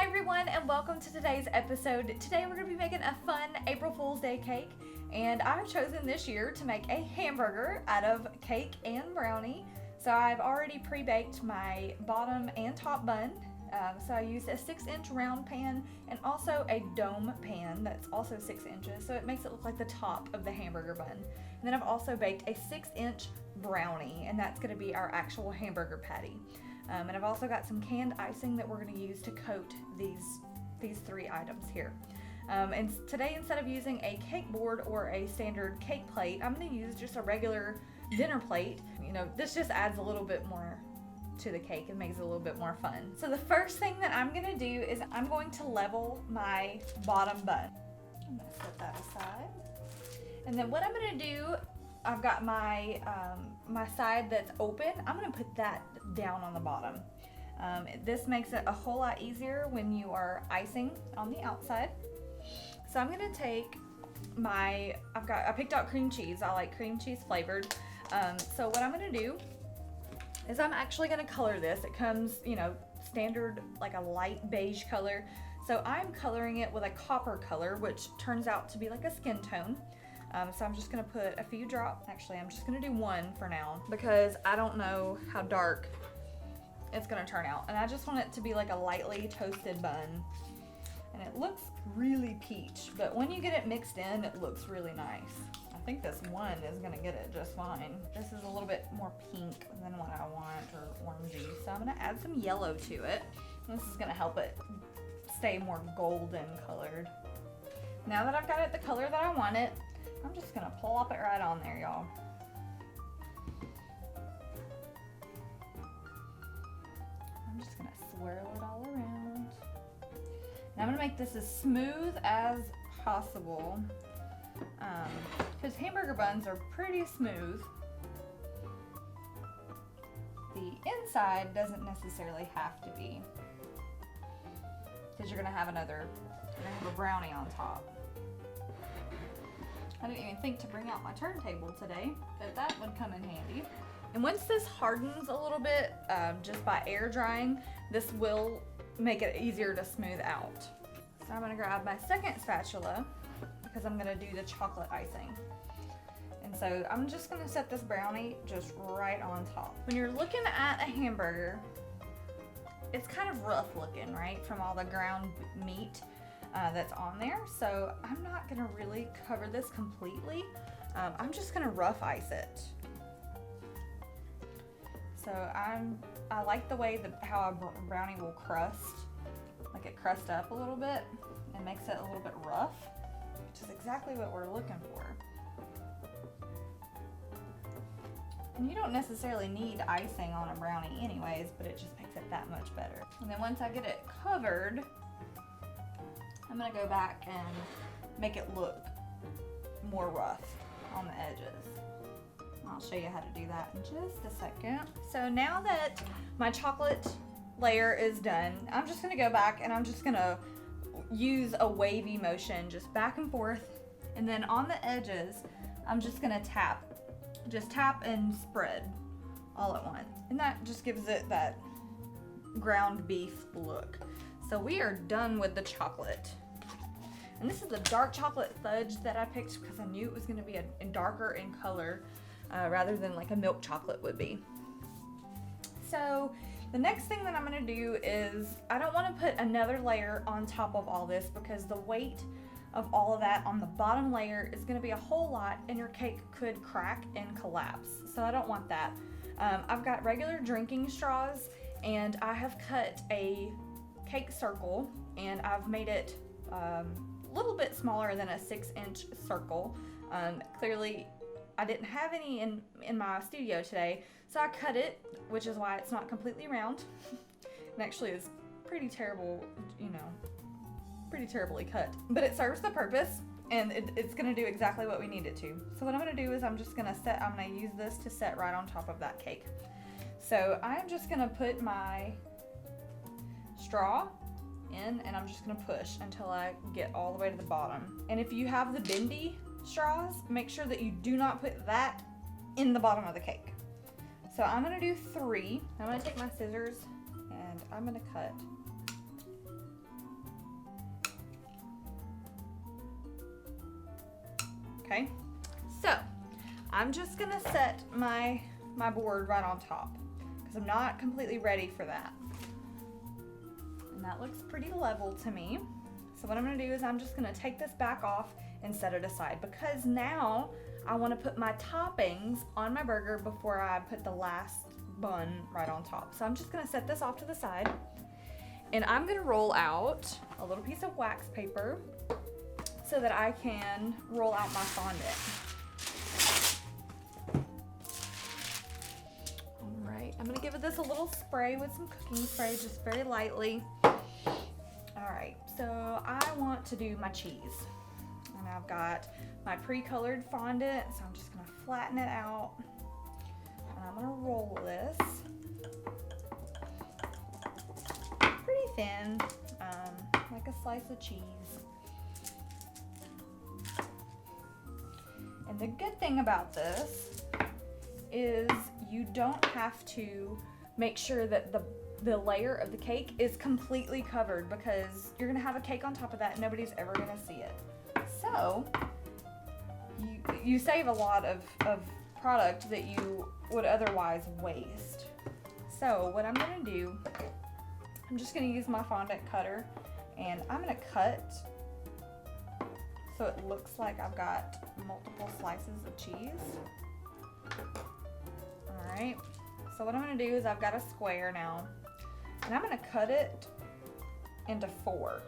Hi everyone and welcome to today's episode. Today we're going to be making a fun April Fool's Day cake, and I've chosen this year to make a hamburger out of cake and brownie. So I've already pre-baked my bottom and top bun. So I used a 6-inch round pan and also a dome pan that's also 6 inches, so it makes it look like the top of the hamburger bun. And then I've also baked a 6-inch brownie, and that's going to be our actual hamburger patty. And I've also got some canned icing that we're going to use to coat these three items here. And today, instead of using a cake board or a standard cake plate, I'm going to use just a regular dinner plate. You know, this just adds a little bit more to the cake and makes it a little bit more fun. So the first thing that I'm going to do is I'm going to level my bottom bun. I'm going to set that aside. And then what I'm going to do, I've got my my side that's open. I'm going to put that down on the bottom. This makes it a whole lot easier when you are icing on the outside. So I'm going to take I picked out cream cheese. I like cream cheese flavored. So what I'm going to do is I'm actually going to color this. It comes, you know, standard, like a light beige color. So I'm coloring it with a copper color, which turns out to be like a skin tone. So I'm just going to put a few drops. Actually, I'm just going to do one for now because I don't know how dark it's going to turn out. And I just want it to be like a lightly toasted bun. And it looks really peach, but when you get it mixed in, it looks really nice. I think this one is going to get it just fine. This is a little bit more pink than what I want, or orangey. So I'm going to add some yellow to it. This is going to help it stay more golden colored. Now that I've got it the color that I want it, I'm just going to plop it right on there, y'all. I'm just going to swirl it all around. And I'm going to make this as smooth as possible. Because hamburger buns are pretty smooth. The inside doesn't necessarily have to be, because you're gonna have a brownie on top. I didn't even think to bring out my turntable today, but that would come in handy. And once this hardens a little bit, just by air drying, this will make it easier to smooth out. So I'm gonna grab my second spatula, because I'm gonna do the chocolate icing. And so I'm just gonna set this brownie just right on top. When you're looking at a hamburger, it's kind of rough looking, right? From all the ground meat that's on there. So I'm not gonna really cover this completely. I'm just gonna rough ice it. So I like the way how a brownie will crust. Like it crust up a little bit and makes it a little bit rough, which is exactly what we're looking for. And you don't necessarily need icing on a brownie anyways, but it just makes it that much better. And then once I get it covered, I'm gonna go back and make it look more rough on the edges. I'll show you how to do that in just a second. So now that my chocolate layer is done, I'm just gonna go back and I'm just gonna use a wavy motion just back and forth, and then on the edges I'm just gonna tap and spread all at once, and that just gives it that ground beef look. So we are done with the chocolate, and this is the dark chocolate fudge that I picked because I knew it was going to be darker in color rather than like a milk chocolate would be. So the next thing that I'm going to do is I don't want to put another layer on top of all this because the weight of all of that on the bottom layer is going to be a whole lot, and your cake could crack and collapse. So I don't want that. I've got regular drinking straws, and I have cut a cake circle, and I've made it a little bit smaller than a 6-inch circle. Clearly I didn't have any in my studio today, so I cut it, which is why it's not completely round. It actually is pretty terrible, you know, pretty terribly cut, but it serves the purpose, and it's gonna do exactly what we need it to. So what I'm gonna do is I'm gonna use this to set right on top of that cake. So I'm just gonna put my straw in, and I'm just gonna push until I get all the way to the bottom. And if you have the bendy straws, make sure that you do not put that in the bottom of the cake. So I'm gonna do 3. I'm gonna take my scissors and I'm gonna cut okay? So, I'm just gonna set my board right on top because I'm not completely ready for that. And that looks pretty level to me. So what I'm gonna do is I'm just gonna take this back off and set it aside because now I wanna put my toppings on my burger before I put the last bun right on top. So I'm just gonna set this off to the side and I'm gonna roll out a little piece of wax paper so that I can roll out my fondant. All right, I'm gonna give this a little spray with some cooking spray, just very lightly. All right, so I want to do my cheese. And I've got my pre-colored fondant, so I'm just gonna flatten it out. And I'm gonna roll this pretty thin, like a slice of cheese. And the good thing about this is you don't have to make sure that the layer of the cake is completely covered because you're gonna have a cake on top of that and nobody's ever gonna see it. So you save a lot of product that you would otherwise waste. So what I'm gonna do, I'm just gonna use my fondant cutter and I'm gonna cut so it looks like I've got multiple slices of cheese. All right, so what I'm gonna do is I've got a square now and I'm gonna cut it into 4.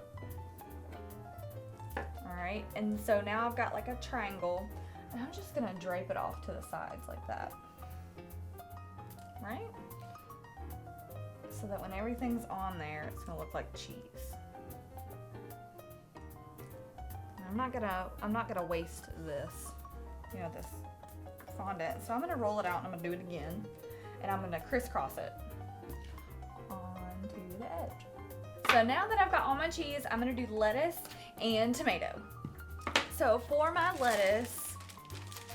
All right, and so now I've got like a triangle and I'm just gonna drape it off to the sides like that, right? So that when everything's on there, it's gonna look like cheese. And I'm not gonna waste this, you know, this fondant. So I'm gonna roll it out and I'm gonna do it again. And I'm gonna crisscross it onto the edge. So now that I've got all my cheese, I'm gonna do lettuce and tomato. So for my lettuce,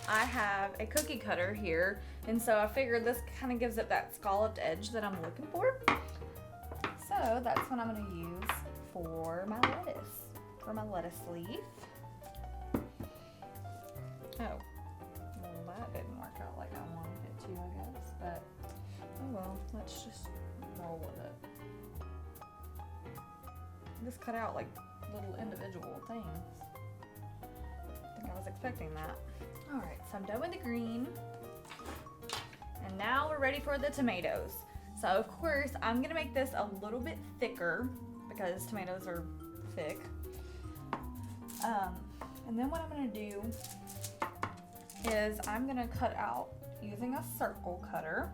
I have a cookie cutter here. And so I figured this kind of gives it that scalloped edge that I'm looking for. So that's what I'm gonna use for my lettuce leaf. Oh, well that didn't work out like I wanted it to, I guess, but oh well, let's just roll with it. This cut out like little individual things. I think I was expecting that. All right, so I'm done with the green. And now we're ready for the tomatoes. So of course, I'm gonna make this a little bit thicker because tomatoes are thick. And then what I'm gonna do is I'm gonna cut out using a circle cutter.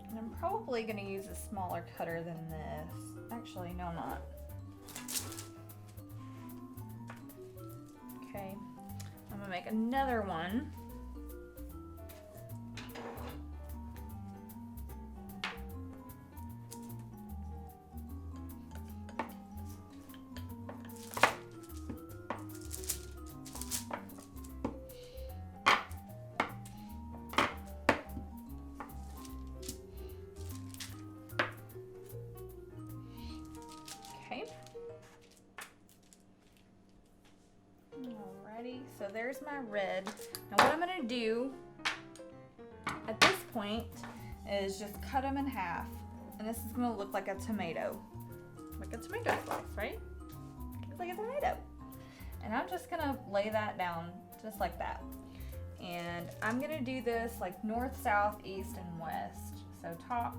And I'm probably gonna use a smaller cutter than this. Actually, no, I'm not. Okay, I'm gonna make another one. Alrighty, so there's my red. Now what I'm gonna do at this point is just cut them in half. And this is gonna look like a tomato. Like a tomato slice, right? Looks like a tomato. And I'm just gonna lay that down just like that. And I'm gonna do this like north, south, east, and west. So top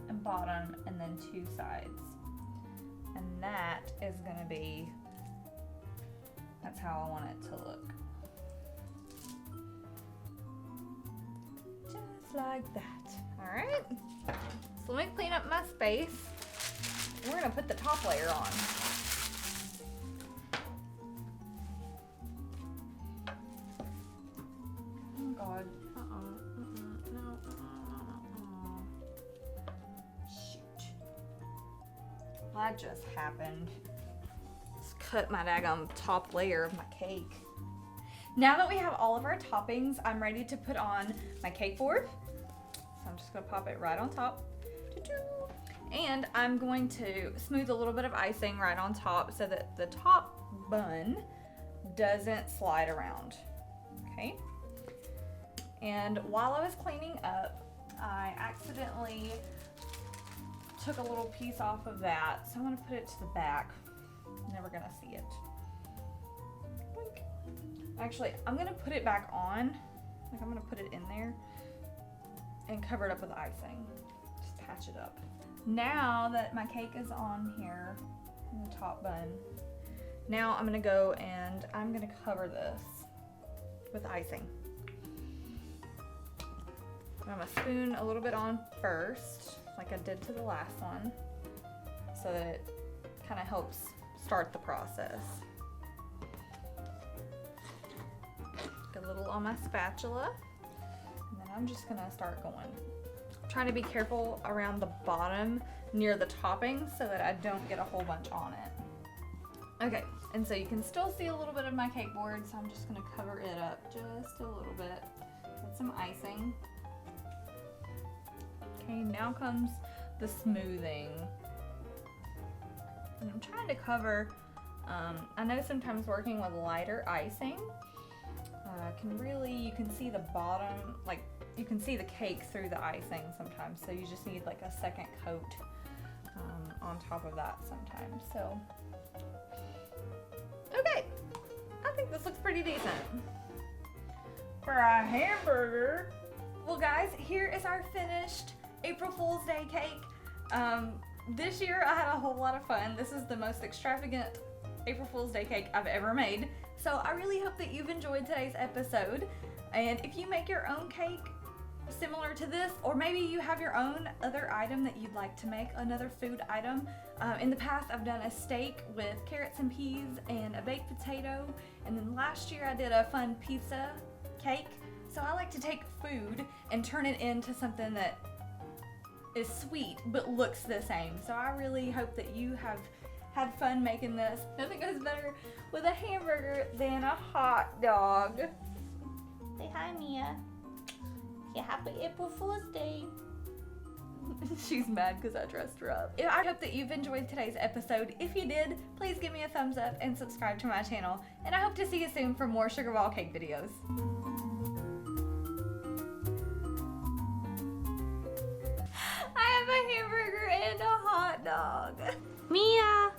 and bottom, and then 2 sides. And that is gonna be, that's how I want it to look. Just like that. All right. So let me clean up my space. We're gonna put the top layer on. Oh God. No. Shoot. That just happened. Just cut my daggum top layer of my cake. Now that we have all of our toppings, I'm ready to put on my cake board. So I'm just gonna pop it right on top. And I'm going to smooth a little bit of icing right on top so that the top bun doesn't slide around, okay? And while I was cleaning up, I accidentally took a little piece off of that, so I'm gonna put it to the back. Never gonna see it. Boink. Actually, I'm gonna put it back on. Like, I'm gonna put it in there and cover it up with icing. Just patch it up. Now that my cake is on here in the top bun, now I'm gonna go and I'm gonna cover this with icing. I'm gonna spoon a little bit on first, like I did to the last one, so that it kind of helps start the process. Get a little on my spatula, and then I'm just gonna start going. I'm trying to be careful around the bottom near the topping so that I don't get a whole bunch on it. Okay, and so you can still see a little bit of my cake board, so I'm just gonna cover it up just a little bit with some icing. Okay, now comes the smoothing. And I'm trying to cover, I know sometimes working with lighter icing you can see the bottom, like you can see the cake through the icing sometimes, so you just need like a second coat on top of that sometimes. So, okay, I think this looks pretty decent for a hamburger. Well guys, here is our finished April Fool's Day cake. This year I had a whole lot of fun. This is the most extravagant April Fool's Day cake I've ever made. So I really hope that you've enjoyed today's episode. And if you make your own cake similar to this, or maybe you have your own other item that you'd like to make, another food item. In the past I've done a steak with carrots and peas and a baked potato. And then last year I did a fun pizza cake. So I like to take food and turn it into something that is sweet but looks the same. So I really hope that you have had fun making this. Nothing goes better with a hamburger than a hot dog. Say hi, Mia. Yeah, happy April Fool's Day. She's mad because I dressed her up. I hope that you've enjoyed today's episode. If you did, please give me a thumbs up and subscribe to my channel. And I hope to see you soon for more SugarVol cake videos. I have a hamburger and a hot dog. Mia!